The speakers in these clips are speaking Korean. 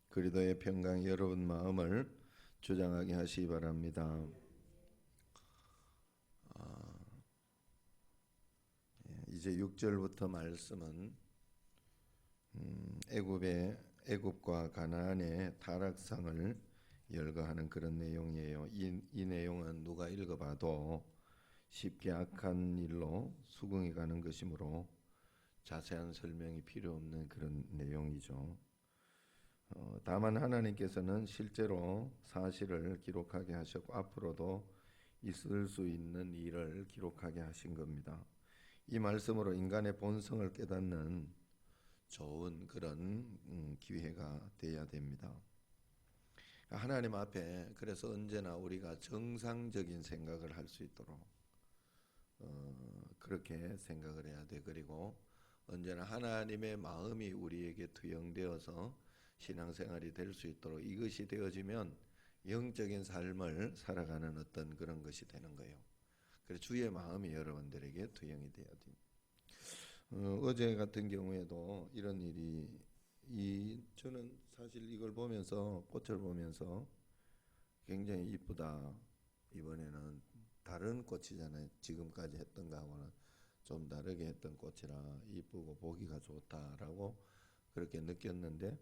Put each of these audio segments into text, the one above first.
그리스도의 평강이 여러분 마음을 주장하게 하시기 바랍니다. 이제 6절부터 말씀은 애굽과 가나안의 타락상을 열거하는 그런 내용이에요. 이 내용은 누가 읽어봐도 쉽게 악한 일로 수긍이 가는 것이므로 자세한 설명이 필요 없는 그런 내용이죠. 다만 하나님께서는 실제로 사실을 기록하게 하셨고 앞으로도 있을 수 있는 일을 기록하게 하신 겁니다. 이 말씀으로 인간의 본성을 깨닫는 좋은 그런 기회가 되어야 됩니다. 하나님 앞에 그래서 언제나 우리가 정상적인 생각을 할 수 있도록 그렇게 생각을 해야 돼. 그리고 언제나 하나님의 마음이 우리에게 투영되어서 신앙생활이 될 수 있도록 이것이 되어지면 영적인 삶을 살아가는 어떤 그런 것이 되는 거예요. 그래서 주의 마음이 여러분들에게 투영이 돼야 돼. 어제 같은 경우에도 이런 저는 사실 이걸 보면서 꽃을 보면서 굉장히 이쁘다. 이번에는 다른 꽃이잖아요. 지금까지 했던 거하고는 좀 다르게 했던 꽃이라 이쁘고 보기가 좋다라고 그렇게 느꼈는데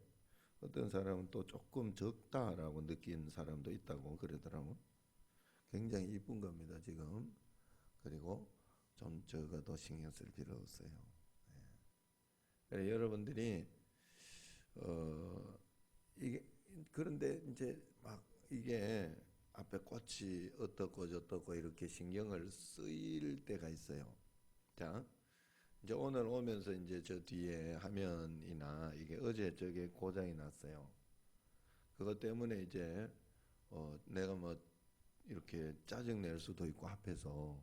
어떤 사람은 또 조금 적다라고 느낀 사람도 있다고 그러더라고. 굉장히 이쁜 겁니다 지금. 그리고 좀 적어도 신경 쓸 필요 없어요. 여러분들이 이게 그런데 이제 막 이게 앞에 꽃이 어떻고 저떻고 이렇게 신경을 쓰일 때가 있어요. 자, 이제 오늘 오면서 이제 저 뒤에 화면이나 이게 어제 저게 고장이 났어요. 그것 때문에 이제 내가 뭐 이렇게 짜증 낼 수도 있고 앞에서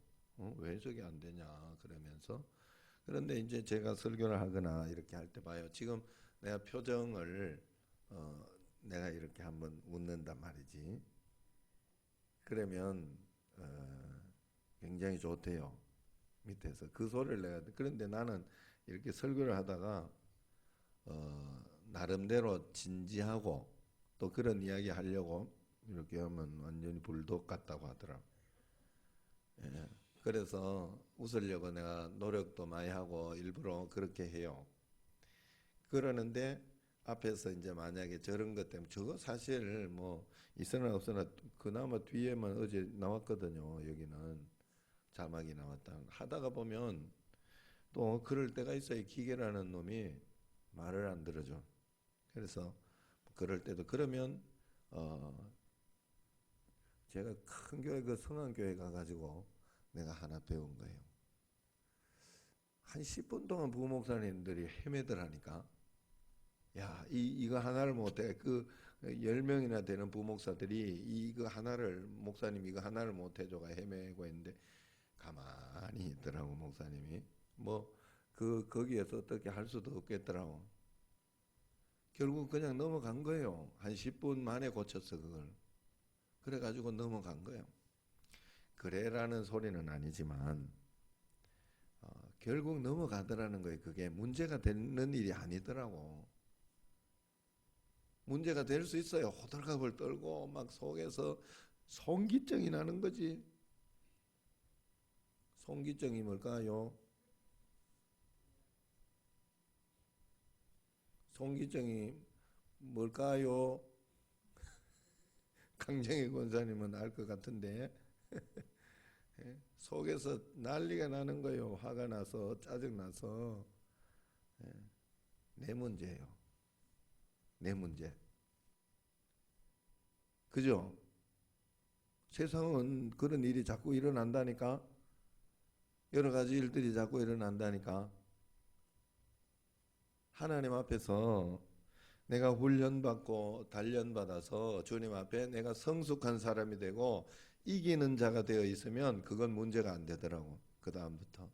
왜 저게 안 되냐 그러면서 그런데 이제 제가 설교를 하거나 이렇게 할 때 봐요. 지금 내가 표정을 내가 이렇게 한번 웃는단 말이지. 그러면 굉장히 좋대요. 밑에서 그 소리를 내가 그런데 나는 이렇게 설교를 하다가 나름대로 진지하고 또 그런 이야기 하려고 이렇게 하면 완전히 불독 같다고 하더라. 예. 그래서 웃으려고 내가 노력도 많이 하고 일부러 그렇게 해요. 그러는데 앞에서 이제 만약에 저런 것 때문에 저거 사실 뭐 있으나 없으나 그나마 뒤에만 어제 나왔거든요. 여기는 자막이 나왔다. 하다가 보면 또 그럴 때가 있어요. 기계라는 놈이 말을 안 들어줘. 그래서 그럴 때도 그러면 제가 큰 교회 그 성안교회 가가지고 내가 하나 배운 거예요. 한 10분 동안 부목사님들이 헤매더라니까. 야, 이거 하나를 못해. 그 10명이나 되는 부목사들이 이거 하나를 목사님 이거 하나를 못 해줘가 헤매고 있는데 가만히 있더라고 목사님이. 뭐 거기에서 어떻게 할 수도 없겠더라고. 결국 그냥 넘어간 거예요. 한 10분 만에 고쳤어 그걸. 그래가지고 넘어간 거예요. 그래라는 소리는 아니지만 결국 넘어가더라는 거예요. 그게 문제가 되는 일이 아니더라고. 문제가 될 수 있어요. 호들갑을 떨고 막 속에서 송기증이 나는 거지. 송기증이 뭘까요? 송기증이 뭘까요? 강정희 권사님은 알 것 같은데 속에서 난리가 나는 거예요. 화가 나서 짜증 나서 내 문제예요. 내 문제. 그죠? 세상은 그런 일이 자꾸 일어난다니까. 여러 가지 일들이 자꾸 일어난다니까. 하나님 앞에서 내가 훈련받고 단련받아서 주님 앞에 내가 성숙한 사람이 되고 이기는 자가 되어 있으면 그건 문제가 안 되더라고. 그 다음부터.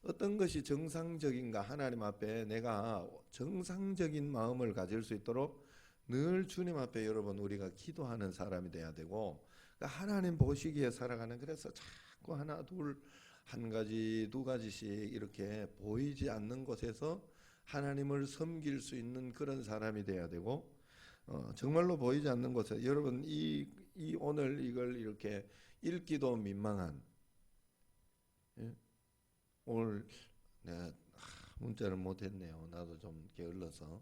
어떤 것이 정상적인가 하나님 앞에 내가 정상적인 마음을 가질 수 있도록 늘 주님 앞에 여러분 우리가 기도하는 사람이 돼야 되고 그러니까 하나님 보시기에 살아가는 그래서 자꾸 하나 둘 한 가지 두 가지씩 이렇게 보이지 않는 곳에서 하나님을 섬길 수 있는 그런 사람이 돼야 되고, 정말로 보이지 않는 곳에 여러분 이 오늘 이걸 이렇게 읽기도 민망한, 예? 오늘 내가 문자를 못했네요. 나도 좀 게을러서.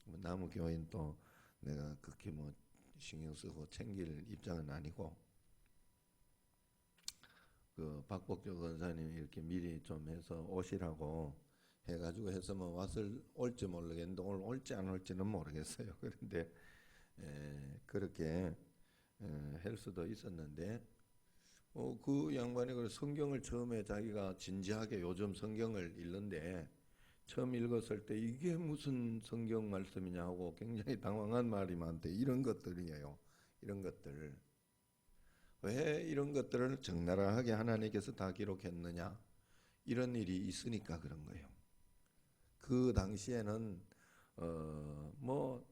남의 교인 또 내가 그렇게 뭐 신경 쓰고 챙길 입장은 아니고, 그 박복조 권사님이 이렇게 미리 좀 해서 오시라고 해가지고 해서 뭐 올지 모르겠는데 오늘 올지 안 올지는 모르겠어요. 그런데 그렇게 할 수도 있었는데, 그 양반이 그 성경을 처음에 자기가 진지하게 요즘 성경을 읽는데 처음 읽었을 때 이게 무슨 성경 말씀이냐 하고 굉장히 당황한 말이 많대. 이런 것들이에요. 이런 것들. 왜 이런 것들을 적나라하게 하나님께서 다 기록했느냐? 이런 일이 있으니까 그런 거예요. 그 당시에는 뭐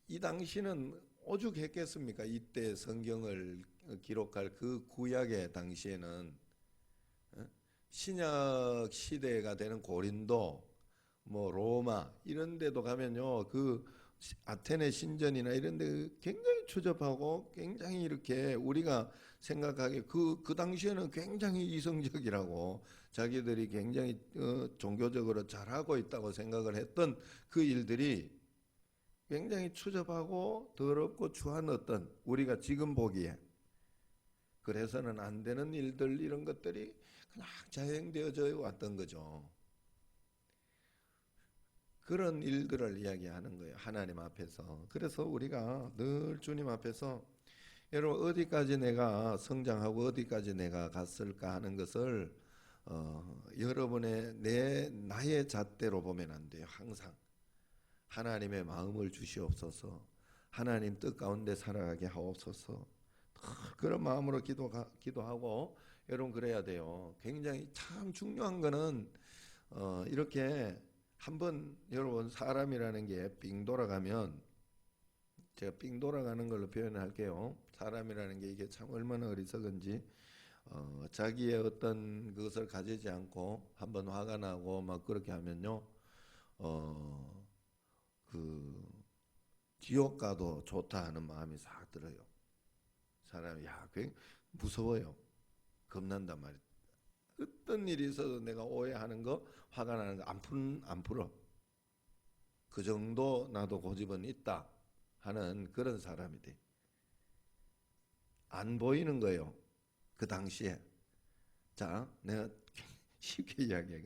이 당시는 오죽했겠습니까? 이때 성경을 기록할 그 구약의 당시에는 신약 시대가 되는 고린도, 뭐 로마 이런 데도 가면요, 그 아테네 신전이나 이런 데 굉장히 추접하고 굉장히 이렇게 우리가 생각하기에 그 당시에는 굉장히 이성적이라고 자기들이 굉장히 종교적으로 잘하고 있다고 생각을 했던 그 일들이 굉장히 추접하고 더럽고 추한 어떤, 우리가 지금 보기에 그래서는 안 되는 일들, 이런 것들이 그냥 자행되어져 왔던 거죠. 그런 일들을 이야기하는 거예요, 하나님 앞에서. 그래서 우리가 늘 주님 앞에서, 여러분 어디까지 내가 성장하고 어디까지 내가 갔을까 하는 것을 여러분의 나의 잣대로 보면 안 돼요. 항상 하나님의 마음을 주시옵소서, 하나님 뜻 가운데 살아가게 하옵소서, 그런 마음으로 기도하고, 여러분 그래야 돼요. 굉장히 참 중요한 거는 이렇게 한번 여러분 사람이라는 게 빙 돌아가면, 제가 빙 돌아가는 걸로 표현할게요. 사람이라는 게 이게 참 얼마나 어리석은지, 자기의 어떤 것을 가지지 않고 한번 화가 나고 막 그렇게 하면요, 그 지옥 가도 좋다 하는 마음이 싹 들어요. 사람이 그게 무서워요. 겁난단 말이에요. 어떤 일이 있어도 내가 오해하는 거, 화가 나는 거 안 풀어. 그 정도 나도 고집은 있다 하는 그런 사람이 돼. 안 보이는 거예요, 그 당시에. 자, 내가 쉽게 이야기해.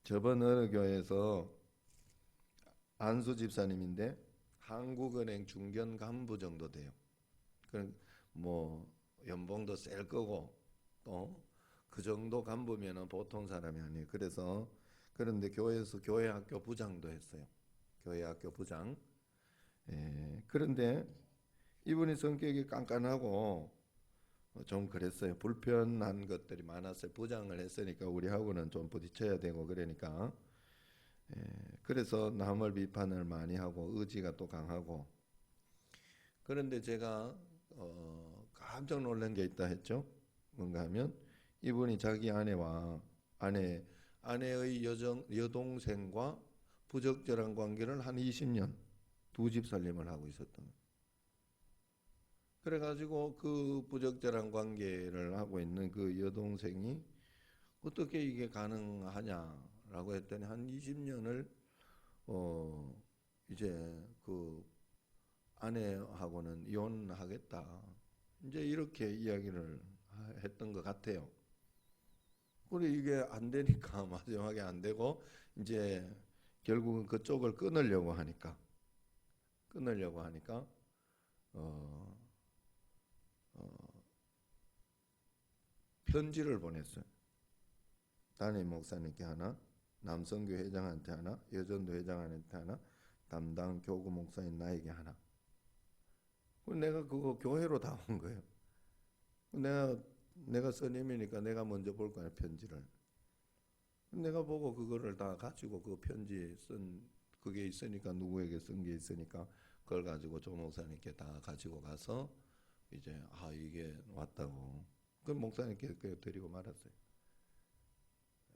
저번 어느 교회에서 안수 집사님인데 한국은행 중견 간부 정도 돼요. 뭐 연봉도 셀 거고 또 그 정도 간부면은 보통 사람이 아니에요. 그런데 교회에서 교회 학교 부장도 했어요. 교회 학교 부장. 그런데 이분이 성격이 깐깐하고 좀 그랬어요. 불편한 것들이 많았어요. 부장을 했으니까 우리하고는 좀 부딪혀야 되고 그러니까. 그래서 남을 비판을 많이 하고 의지가 또 강하고. 그런데 제가 깜짝 놀란 게 있다 했죠. 뭔가 하면 이분이 자기 아내의 여동생과 부적절한 관계를 한 20년 두 집 살림을 하고 있었던 거예요. 그래가지고 그 부적절한 관계를 하고 있는 그 여동생이 어떻게 이게 가능하냐라고 했더니 한 20년을 이제 그 아내하고는 이혼하겠다, 이제 이렇게 이야기를 했던 것 같아요. 그리고 이게 안 되니까 마지막에 안 되고 이제 결국은 그쪽을 끊으려고 하니까 어, 편지를 보냈어요. 담임 목사님께 하나, 남성교 회장한테 하나, 여전도 회장한테 하나, 담당 교구 목사인 나에게 하나. 내가 그거 교회로 다 온 거예요. 내가 선임이니까 내가 먼저 볼 거야, 편지를. 내가 보고 그거를 다 가지고 그 편지 쓴 그게 있으니까, 누구에게 쓴 게 있으니까 그걸 가지고 조 목사님께 다 가지고 가서 이제 이게 왔다고 그 목사님께 드리고 말았어요.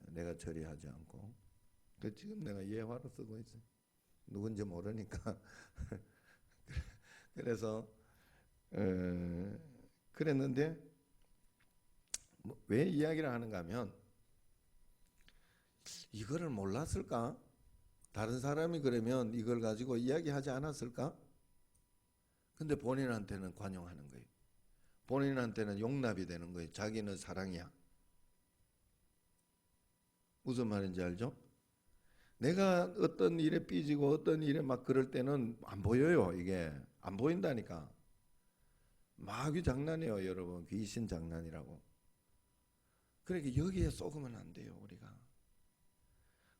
내가 처리하지 않고 그 지금 내가 예화로 쓰고 있어요. 누군지 모르니까. 그래서 그랬는데 왜 이야기를 하는가 하면 이거를 몰랐을까? 다른 사람이 그러면 이걸 가지고 이야기하지 않았을까? 근데 본인한테는 관용하는 거예요. 본인한테는 용납이 되는 거예요. 자기는 사랑이야. 무슨 말인지 알죠? 내가 어떤 일에 삐지고 어떤 일에 막 그럴 때는 안 보여요. 이게 안 보인다니까. 마귀 장난이에요, 여러분. 귀신 장난이라고. 그러니까 여기에 속으면 안 돼요, 우리가.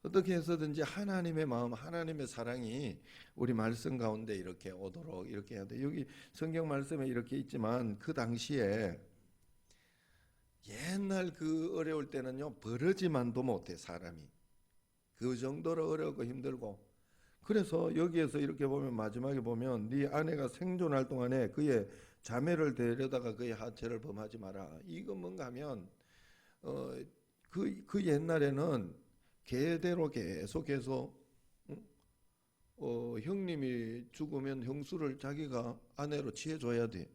어떻게 해서든지 하나님의 마음, 하나님의 사랑이 우리 말씀 가운데 이렇게 오도록 이렇게 해야 돼. 여기 성경 말씀에 이렇게 있지만 그 당시에 옛날 그 어려울 때는요, 버르지만도 못해 사람이. 그 정도로 어렵고 힘들고. 그래서 여기에서 이렇게 보면 마지막에 보면 네 아내가 생존할 동안에 그의 자매를 데려다가 그의 하체를 범하지 마라. 이거 뭔가 하면 그 옛날에는 계대로 계속해서 형님이 죽으면 형수를 자기가 아내로 취해줘야 돼.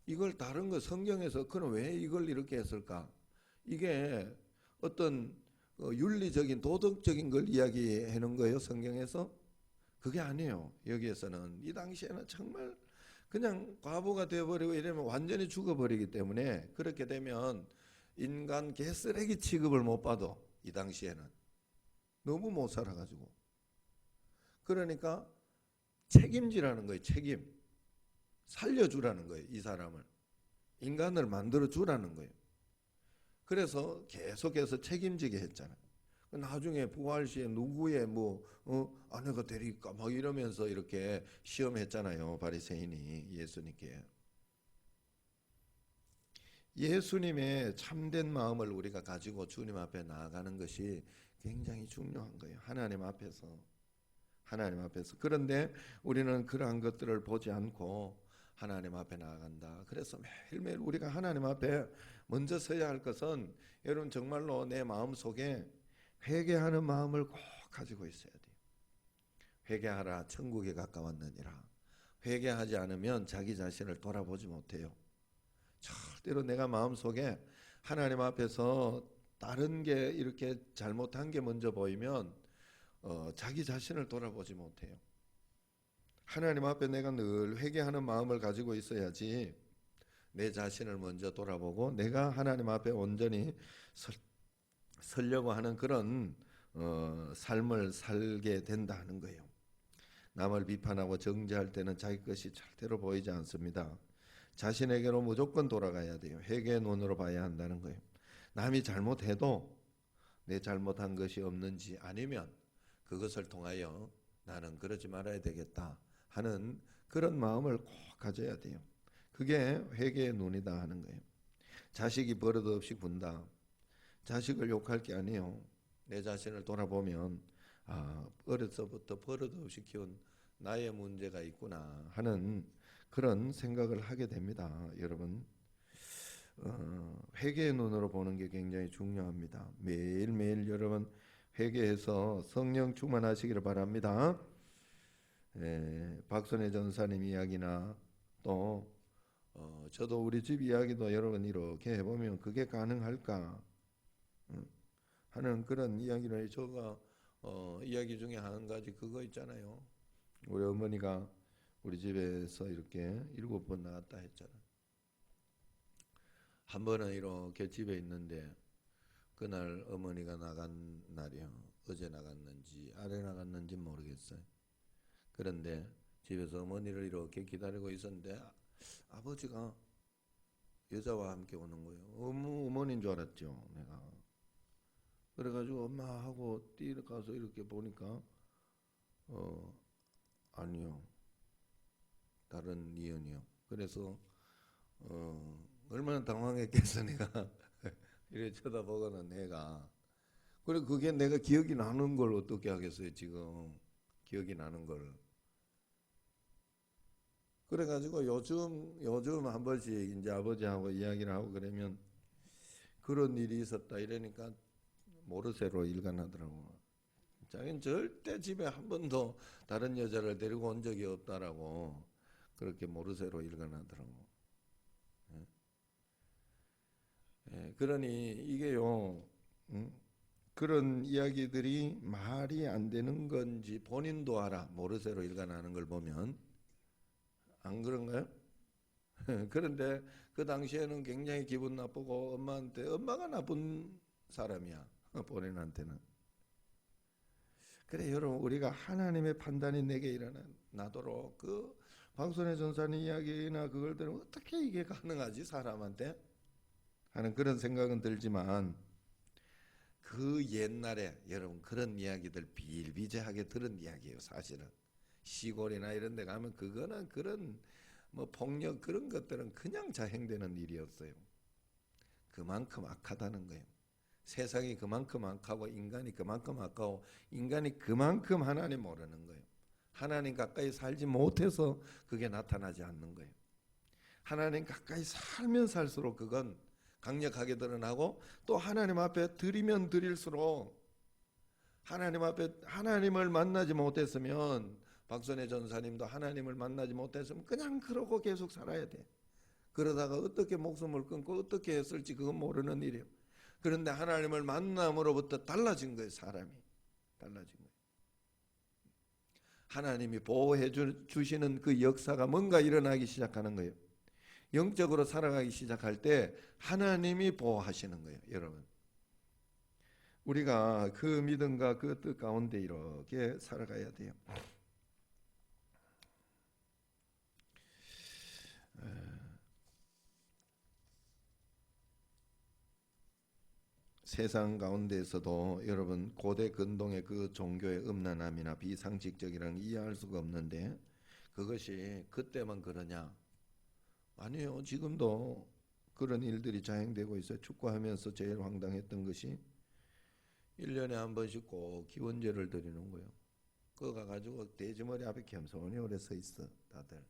이걸 다른 거 성경에서 그럼 왜 이걸 이렇게 했을까? 이게 어떤 윤리적인 도덕적인 걸 이야기하는 거예요, 성경에서? 그게 아니에요. 여기에서는 이 당시에는 정말 그냥 과부가 되어버리고 이러면 완전히 죽어버리기 때문에 그렇게 되면 인간 개쓰레기 취급을 못 받아. 이 당시에는 너무 못 살아가지고. 그러니까 책임지라는 거예요. 책임. 살려주라는 거예요. 이 사람을. 인간을 만들어주라는 거예요. 그래서 계속해서 책임지게 했잖아요. 나중에 부활 시에 누구의 아내가 되리까 막 이러면서 이렇게 시험했잖아요. 바리새인이 예수님께. 예수님의 참된 마음을 우리가 가지고 주님 앞에 나아가는 것이 굉장히 중요한 거예요. 하나님 앞에서. 하나님 앞에서. 그런데 우리는 그러한 것들을 보지 않고 하나님 앞에 나아간다. 그래서 매일매일 우리가 하나님 앞에 먼저 서야 할 것은 여러분 정말로 내 마음 속에 회개하는 마음을 꼭 가지고 있어야 돼요. 회개하라 천국에 가까웠느니라. 회개하지 않으면 자기 자신을 돌아보지 못해요. 절대로 내가 마음속에 하나님 앞에서 다른 게 이렇게 잘못한 게 먼저 보이면 자기 자신을 돌아보지 못해요. 하나님 앞에 내가 늘 회개하는 마음을 가지고 있어야지 내 자신을 먼저 돌아보고 내가 하나님 앞에 온전히 서려고 하는 그런 삶을 살게 된다는 거예요. 남을 비판하고 정죄할 때는 자기 것이 절대로 보이지 않습니다. 자신에게로 무조건 돌아가야 돼요. 회개의 눈으로 봐야 한다는 거예요. 남이 잘못해도 내 잘못한 것이 없는지 아니면 그것을 통하여 나는 그러지 말아야 되겠다 하는 그런 마음을 꼭 가져야 돼요. 그게 회개의 눈이다 하는 거예요. 자식이 버릇없이 군다. 자식을 욕할 게 아니에요. 내 자신을 돌아보면 어려서부터 버릇없이 키운 나의 문제가 있구나 하는 그런 생각을 하게 됩니다. 여러분 회개의 눈으로 보는 게 굉장히 중요합니다. 매일매일 여러분 회개해서 성령 충만하시기를 바랍니다. 박선혜 전사님 이야기나 또 저도 우리 집 이야기도 여러분 이렇게 해보면 그게 가능할까 하는 그런 이야기를 제가 이야기 중에 한 가지 그거 있잖아요. 우리 어머니가 우리 집에서 이렇게 7번 나갔다 했잖아요. 한 번은 이렇게 집에 있는데 그날 어머니가 나간 날이요. 어제 나갔는지 아래 나갔는지 모르겠어요. 그런데 집에서 어머니를 이렇게 기다리고 있었는데 아버지가 여자와 함께 오는 거예요. 어머니인 줄 알았죠. 내가. 그래가지고 엄마하고 뛰러 가서 이렇게 보니까 아니요. 다른 이연이요. 그래서 얼마나 당황했겠어 내가. 이렇게 쳐다보고는 내가. 그리고 그게 내가 기억이 나는 걸 어떻게 하겠어요 지금. 기억이 나는 걸. 그래가지고 요즘 한 번씩 이제 아버지하고 이야기를 하고 그러면 그런 일이 있었다 이러니까 모르쇠로 일관하더라고. 자기는 절대 집에 한 번도 다른 여자를 데리고 온 적이 없다라고 그렇게 모르쇠로 일관하더라고. 예. 예, 그러니 이게요, 그런 이야기들이 말이 안 되는 건지 본인도 알아. 모르쇠로 일관하는 걸 보면 안 그런가요? 그런데 그 당시에는 굉장히 기분 나쁘고 엄마가 나쁜 사람이야. 본인한테는. 그래 여러분, 우리가 하나님의 판단이 내게 일어나도록 그 박순애 전사님 이야기나 그걸 들으면 어떻게 이게 가능하지 사람한테 하는 그런 생각은 들지만, 그 옛날에 여러분 그런 이야기들 비일비재하게 들은 이야기예요. 사실은 시골이나 이런 데 가면 그거는 그런 뭐 폭력 그런 것들은 그냥 자행되는 일이었어요. 그만큼 악하다는 거예요. 세상이 그만큼 악하고 인간이 그만큼 악하고 인간이 그만큼 하나님 모르는 거예요. 하나님 가까이 살지 못해서 그게 나타나지 않는 거예요. 하나님 가까이 살면 살수록 그건 강력하게 드러나고, 또 하나님 앞에 드리면 드릴수록, 하나님 앞에 하나님을 만나지 못했으면, 박선혜 전사님도 하나님을 만나지 못했으면 그냥 그러고 계속 살아야 돼. 그러다가 어떻게 목숨을 끊고 어떻게 했을지 그건 모르는 일이에요. 그런데 하나님을 만남으로부터 달라진 거예요. 사람이 달라진 거예요. 하나님이 보호해 주시는 그 역사가 뭔가 일어나기 시작하는 거예요. 영적으로 살아가기 시작할 때 하나님이 보호하시는 거예요. 여러분, 우리가 그 믿음과 그 뜻 가운데 이렇게 살아가야 돼요. 세상 가운데에서도 여러분 고대 근동의 그 종교의 음란함이나 비상식적이라는 이해할 수가 없는데, 그것이 그때만 그러냐? 아니요. 지금도 그런 일들이 자행되고 있어요. 축구하면서 제일 황당했던 것이 1년에 한 번씩 꼭 기원제를 드리는 거예요. 그거 가가지고 돼지머리 앞에 겸손히 오래 서 있어 다들.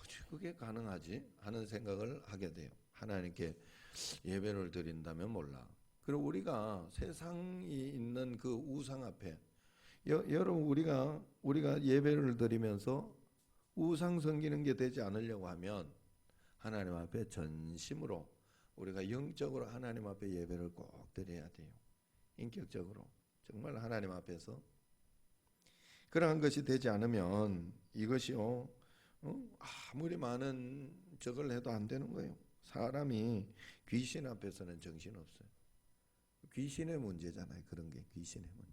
어찌 그게 가능하지? 하는 생각을 하게 돼요. 하나님께 예배를 드린다면 몰라. 그리고 우리가 세상이 있는 그 우상 앞에, 여러분 우리가 예배를 드리면서 우상 섬기는 게 되지 않으려고 하면 하나님 앞에 전심으로 우리가 영적으로 하나님 앞에 예배를 꼭 드려야 돼요. 인격적으로 정말 하나님 앞에서. 그러한 것이 되지 않으면 이것이요, 아무리 많은 저걸 해도 안 되는 거예요. 사람이 귀신 앞에서는 정신없어요. 귀신의 문제잖아요. 그런 게 귀신의 문제.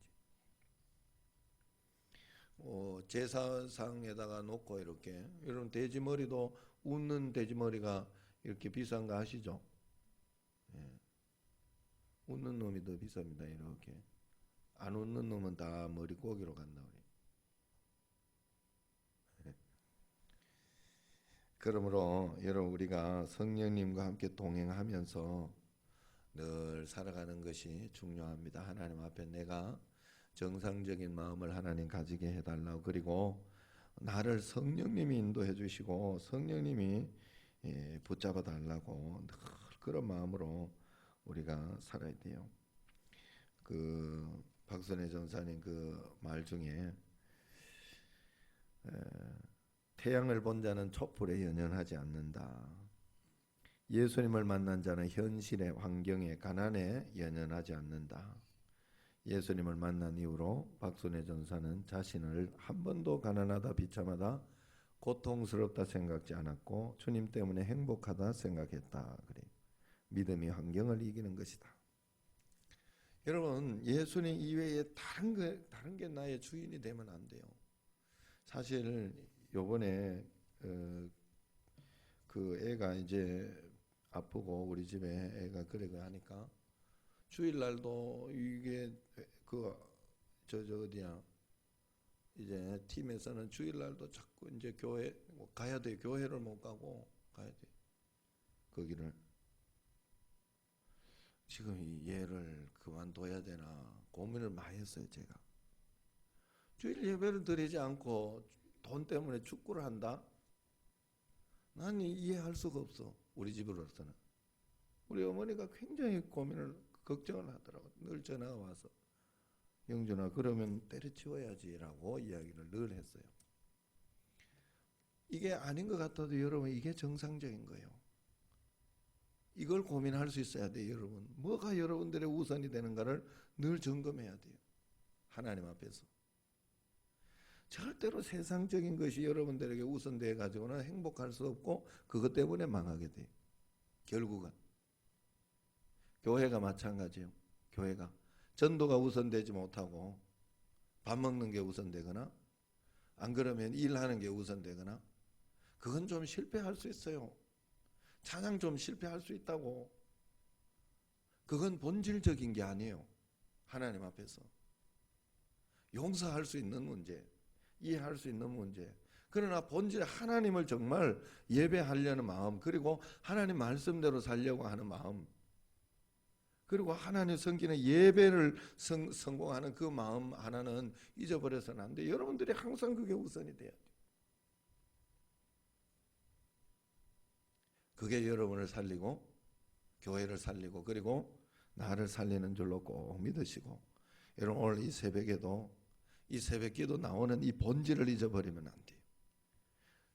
제사상에다가 놓고 이렇게, 여러분 돼지머리도 웃는 돼지머리가 이렇게 비싼 거 아시죠? 예. 웃는 놈이 더 비쌉니다. 이렇게 안 웃는 놈은 다 머리 고기로 간다 그래. 그러므로 여러분 우리가 성령님과 함께 동행하면서 늘 살아가는 것이 중요합니다. 하나님 앞에 내가 정상적인 마음을 하나님 가지게 해달라고, 그리고 나를 성령님이 인도해 주시고 성령님이 붙잡아 달라고 늘 그런 마음으로 우리가 살아야 돼요. 그 박선혜 전사님 그 말 중에 태양을 본 자는 촛불에 연연하지 않는다. 예수님을 만난 자는 현실의 환경에 가난에 연연하지 않는다. 예수님을 만난 이후로 박순애 전사는 자신을 한 번도 가난하다 비참하다 고통스럽다 생각지 않았고 주님 때문에 행복하다 생각했다. 그래. 믿음이 환경을 이기는 것이다. 여러분 예수님 이외에 다른 게 나의 주인이 되면 안 돼요. 사실 요번에 그 애가 이제 아프고 우리 집에 애가 그래 하니까 주일날도 이게 저 어디야 이제 팀에서는 주일날도 자꾸 이제 교회 가야 돼. 교회를 못 가고 가야 돼. 거기를 지금 이 얘를 그만둬야 되나 고민을 많이 했어요. 제가 주일 예배를 드리지 않고 돈 때문에 축구를 한다? 난 이해할 수가 없어. 우리 집으로서는. 우리 어머니가 굉장히 고민을 걱정을 하더라고. 늘 전화가 와서 영준아 그러면 때려치워야지라고 이야기를 늘 했어요. 이게 아닌 것 같아도 여러분 이게 정상적인 거예요. 이걸 고민할 수 있어야 돼요. 여러분 뭐가 여러분들의 우선이 되는가를 늘 점검해야 돼요. 하나님 앞에서. 절대로 세상적인 것이 여러분들에게 우선되어 가지고는 행복할 수 없고 그것 때문에 망하게 돼요. 결국은 교회가 마찬가지예요. 교회가 전도가 우선되지 못하고 밥 먹는 게 우선되거나 안 그러면 일하는 게 우선되거나 그건 좀 실패할 수 있어요. 찬양 좀 실패할 수 있다고. 그건 본질적인 게 아니에요. 하나님 앞에서 용서할 수 있는 문제, 이해할 수 있는 문제. 그러나 본질 하나님을 정말 예배하려는 마음, 그리고 하나님 말씀대로 살려고 하는 마음, 그리고 하나님 섬기는 예배를 성공하는 그 마음 하나는 잊어버려서는 안 돼요. 여러분들이 항상 그게 우선이 돼야 돼요. 그게 여러분을 살리고 교회를 살리고 그리고 나를 살리는 줄로 꼭 믿으시고, 여러분 오늘 이 새벽에도 이 새벽기도 나오는 이 본질을 잊어버리면 안 돼요.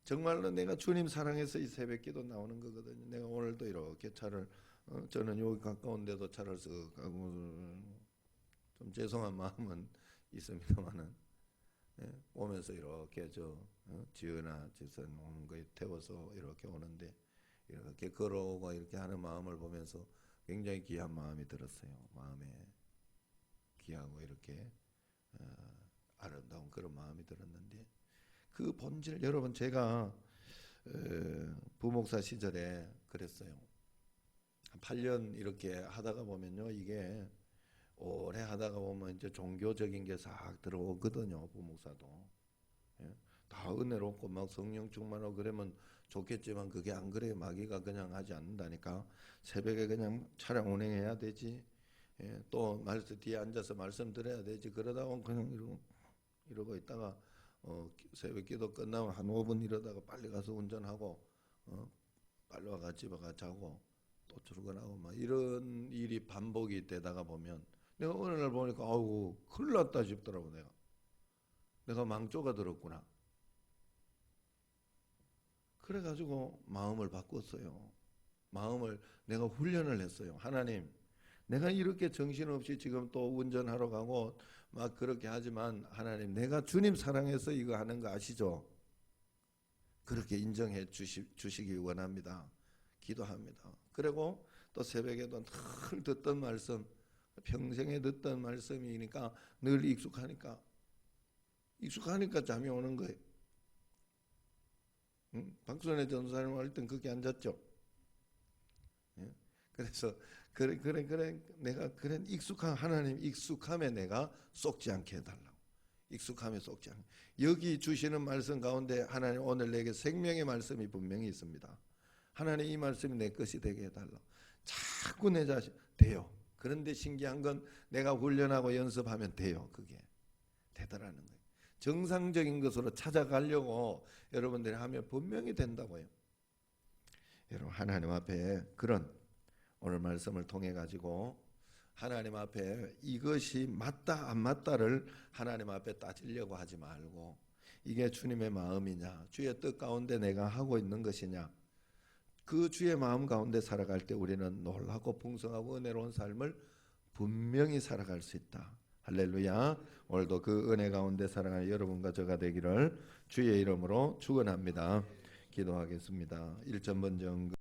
정말로 내가 주님 사랑해서 이 새벽기도 나오는 거거든요. 내가 오늘도 이렇게 차를 저는 여기 가까운데도 차를 쓱 가고 좀 죄송한 마음은 있습니다만은 오면서 이렇게 지은아 지선 오는 거에 태워서 이렇게 오는데 이렇게 걸어오고 이렇게 하는 마음을 보면서 굉장히 귀한 마음이 들었어요. 마음에 귀하고 이렇게 아름다운 그런 마음이 들었는데 그 본질, 여러분 제가 부목사 시절에 그랬어요. 8년 이렇게 하다가 보면요, 이게 오래 하다가 보면 이제 종교적인 게 싹 들어오거든요. 부목사도 다 은혜롭고 막 성령 충만하고 그러면 좋겠지만 그게 안 그래요. 마귀가 그냥 하지 않는다니까. 새벽에 그냥 차량 운행해야 되지. 또 말씀 뒤에 앉아서 말씀 들어야 되지. 그러다 보면 그냥 이러고 있다가 새벽 기도 끝나면 한 5분 이러다가 빨리 가서 운전하고 빨리 와가 집에 가 자고 또 출근하고 막 이런 일이 반복이 되다가 보면 내가 어느 날 보니까 아우 큰일 났다 싶더라고. 내가 망조가 들었구나. 그래가지고 마음을 바꿨어요. 마음을 내가 훈련을 했어요. 하나님, 내가 이렇게 정신없이 지금 또 운전하러 가고 막 그렇게 하지만 하나님, 내가 주님 사랑해서 이거 하는 거 아시죠? 그렇게 인정해 주시기 원합니다. 기도합니다. 그리고 또 새벽에도 늘 듣던 말씀, 평생에 듣던 말씀이니까 늘 익숙하니까 잠이 오는 거예요. 박순애 전사님 할 땐 그렇게 앉았죠. 그래서 그래 내가 그런 익숙한 하나님 익숙함에 내가 쏙지 않게 해달라고. 익숙함에 쏙지 않게. 여기 주시는 말씀 가운데 하나님 오늘 내게 생명의 말씀이 분명히 있습니다. 하나님 이 말씀이 내 것이 되게 해달라고. 자꾸 내 자신 돼요. 그런데 신기한 건 내가 훈련하고 연습하면 돼요. 그게 되더라는 거예요. 정상적인 것으로 찾아가려고 여러분들이 하면 분명히 된다고요. 여러분 하나님 앞에 그런 오늘 말씀을 통해 가지고 하나님 앞에 이것이 맞다 안 맞다를 하나님 앞에 따지려고 하지 말고 이게 주님의 마음이냐, 주의 뜻 가운데 내가 하고 있는 것이냐, 그 주의 마음 가운데 살아갈 때 우리는 놀랍고 풍성하고 은혜로운 삶을 분명히 살아갈 수 있다. 할렐루야. 오늘도 그 은혜 가운데 살아가는 여러분과 저가 되기를 주의 이름으로 축원합니다. 기도하겠습니다. 1점 번정